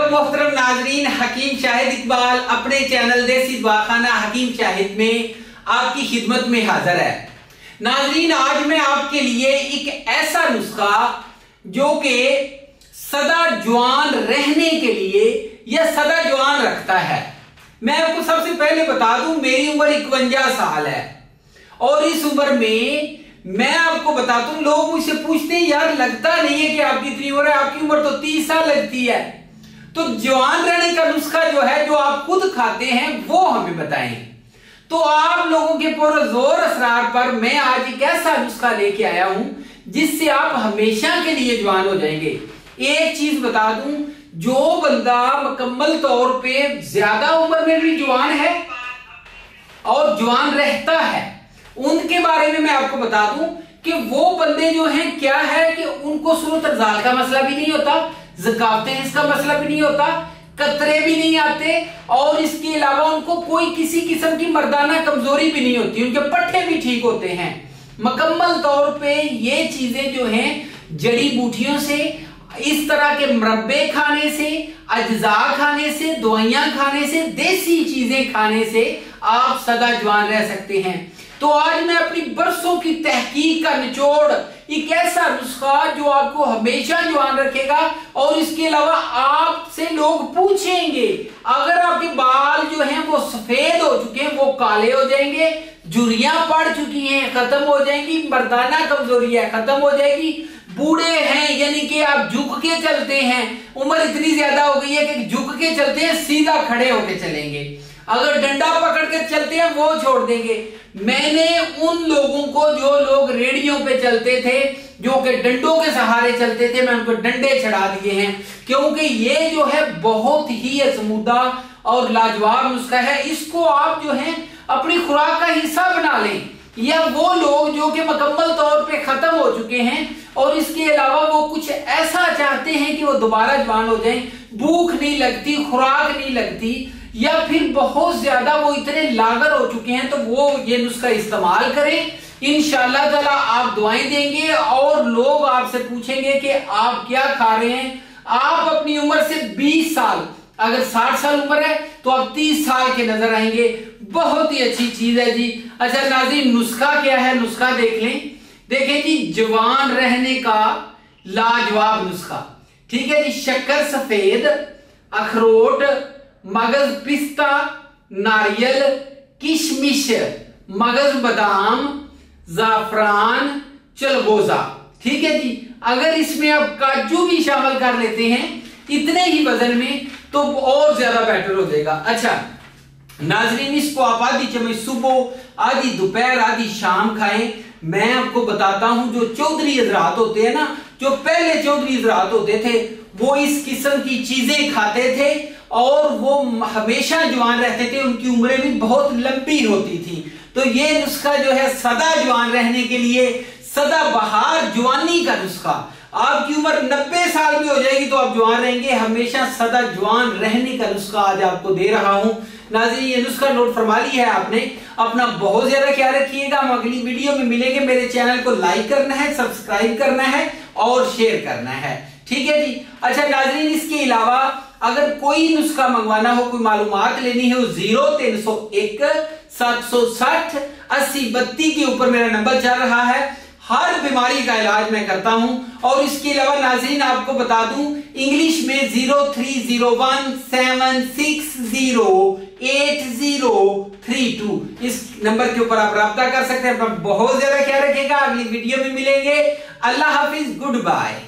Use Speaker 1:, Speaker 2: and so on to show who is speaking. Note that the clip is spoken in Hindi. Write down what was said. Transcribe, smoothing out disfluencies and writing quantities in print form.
Speaker 1: सब मोहतरम नाजरीन, हकीम शाहिद इकबाल अपने चैनल देसी दवाखाना हकीम शाहिद में आपकी खिदमत में हाजिर है। नाजरीन, आज मैं आपके लिए एक ऐसा नुस्खा जो कि सदा जवान रहने के लिए या सदा जवान रखता है। मैं आपको सबसे पहले बता दूं, मेरी उम्र 51 साल है और इस उम्र में मैं आपको बताता हूं, लोग मुझसे पूछते हैं यार लगता नहीं है कि आपकी इतनी उम्र है, आपकी उम्र तो 30 साल लगती है। तो जवान रहने का नुस्खा जो है, जो आप खुद खाते हैं, वो हमें बताएं। तो आप लोगों के पुरजोर असरार पर मैं आज एक ऐसा नुस्खा लेके आया हूं जिससे आप हमेशा के लिए जवान हो जाएंगे। एक चीज बता दूं, जो बंदा मुकम्मल तौर पे ज्यादा उम्र में भी जवान है और जवान रहता है, उनके बारे में मैं आपको बता दूं कि वो बंदे जो हैं, क्या है कि उनको सूरत अफ़ज़ाल का मसला भी नहीं होता, ज़कावतें इसका मसला भी नहीं होता, कतरे भी नहीं आते और इसके अलावा उनको कोई किसी किस्म की मर्दाना कमजोरी भी नहीं होती, उनके पट्टे भी ठीक होते हैं। मुकम्मल तौर पे ये चीजें जो हैं, जड़ी बूटियों से, इस तरह के मुरब्बे खाने से, अज्जा खाने से, दवाइयां खाने से, देसी चीजें खाने से आप सदा जवान रह सकते हैं। तो आज मैं अपनी बरसों की तहकीक का निचोड़, एक ऐसा नुस्खा जो आपको हमेशा जवान रखेगा और इसके अलावा आपसे लोग पूछेंगे, अगर आपके बाल जो हैं वो सफेद हो चुके हैं, वो काले हो जाएंगे, झुर्रियां पड़ चुकी हैं खत्म हो जाएंगी, मर्दाना कमजोरी है खत्म हो जाएगी, बूढ़े हैं यानी कि आप झुक के चलते हैं, उम्र इतनी ज्यादा हो गई है कि झुक के चलते हैं, सीधा खड़े होके चलेंगे, अगर डंडा पकड़ के चलते हैं वो छोड़ देंगे। मैंने उन लोगों को, जो लोग रेडियो पे चलते थे, जो कि डंडों के सहारे चलते थे, मैं उनको डंडे चढ़ा दिए हैं, क्योंकि ये जो है बहुत ही आजमूदा और लाजवाब नुस्खा है। इसको आप जो है अपनी खुराक का हिस्सा बना लें, या वो लोग जो कि मुकम्मल तौर पे खत्म हो चुके हैं और इसके अलावा वो कुछ ऐसा चाहते हैं कि वो दोबारा जवान हो जाएं, भूख नहीं लगती, खुराक नहीं लगती, या फिर बहुत ज्यादा वो इतने लागर हो चुके हैं, तो वो ये नुस्खा इस्तेमाल करें। इंशाअल्लाह ताला आप दुआएं देंगे और लोग आपसे पूछेंगे कि आप क्या खा रहे हैं। आप अपनी उम्र से 20 साल, अगर 60 साल उम्र है तो आप 30 साल के नजर आएंगे। बहुत ही अच्छी चीज है जी। अच्छा नाज़रीन, नुस्खा क्या है, नुस्खा देख लें। देखें जी, जवान रहने का लाजवाब नुस्खा, ठीक है जी। शक्कर सफेद, अखरोट, मगज पिस्ता, नारियल, किशमिश, मगज बादाम, जाफरान, चलगोजा, ठीक है जी। अगर इसमें आप काजू भी शामिल कर लेते हैं इतने ही वजन में तो और ज्यादा बेटर हो जाएगा। अच्छा नाजरीन, इसको आप आधी चम्मच सुबह, आधी दोपहर, आधी शाम खाएं। मैं आपको बताता हूं, जो चौधरी हजरात होते हैं ना, जो पहले चौधरी हजरात होते थे, वो इस किस्म की चीजें खाते थे और वो हमेशा जवान रहते थे, उनकी उम्रें भी बहुत लंबी होती थी। तो ये नुस्खा जो है सदा जवान रहने के लिए, सदा बहार जवानी का नुस्खा। आपकी उम्र 90 साल भी हो जाएगी तो आप जवान रहेंगे, हमेशा सदा जवान रहने का नुस्खा आज आपको दे रहा हूं। नाज़रीन, ये नुस्खा नोट फरमा लिया है आपने। अपना बहुत ज्यादा ख्याल रखिएगा। हम अगली वीडियो में मिलेंगे। मेरे चैनल को लाइक करना है, सब्सक्राइब करना है और शेयर करना है, ठीक है जी। अच्छा नाज़रीन, इसके अलावा अगर कोई नुस्खा मंगवाना हो, कोई मालूमात लेनी हो, 0301 760 80 32 के ऊपर मेरा नंबर चल रहा है। हर बीमारी का इलाज मैं करता हूं। और इसके अलावा नाज़रीन आपको बता दूं, इंग्लिश में 0301 760 8032 इस नंबर के ऊपर आप राब्ता कर सकते हैं। अपना बहुत ज्यादा ख्याल रखिएगा। अगली वीडियो में मिलेंगे। अल्लाह हाफिज, गुड बाय।